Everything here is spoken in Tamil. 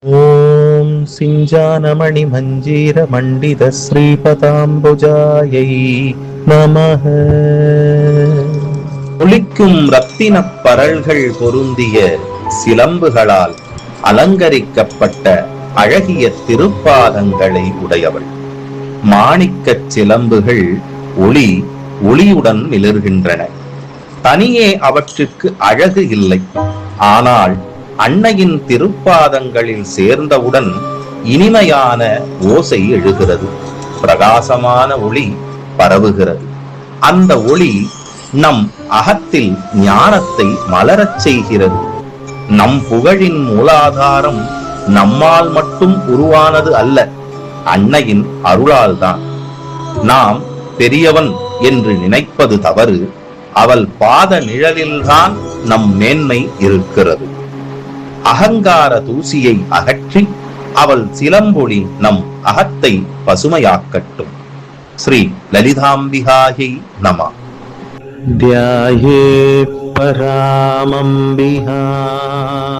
ஓம் சிஞ்சானமணி மஞ்சீர மண்டித ஸ்ரீபதாம்புஜாயை நமஹ. ஒளிக்கும் ரத்தினப் பரல்கள் பொருந்திய சிலம்புகளால் அலங்கரிக்கப்பட்ட அழகிய திருப்பாதங்களை உடையவள். மாணிக்கச் சிலம்புகள் ஒளியுடன் மிளர்கின்றன. தனியே அவற்றுக்கு அழகு இல்லை. ஆனால் அன்னையின் திருப்பாதங்களில் சேர்ந்தவுடன் இனிமையான ஓசை எழுகிறது. பிரகாசமான ஒளி பரவுகிறது. அந்த ஒளி நம் அகத்தில் ஞானத்தை மலரச் செய்கிறது. நம் புகழின் மூலாதாரம் நம்மால் மட்டும் உருவானது அல்ல, அன்னையின் அருளால்தான். நாம் பெரியவன் என்று நினைப்பது தவறு. அவள் பாத நிழலில்தான் நம் மேன்மை இருக்கிறது. அகங்கார தூசியை அகற்றி அவள் சிலம்பொலி நம் அகத்தை பசுமையாக்கட்டும். ஸ்ரீ லலிதாம்பிகாயை நம. த்யாயே பராமம்பிகா.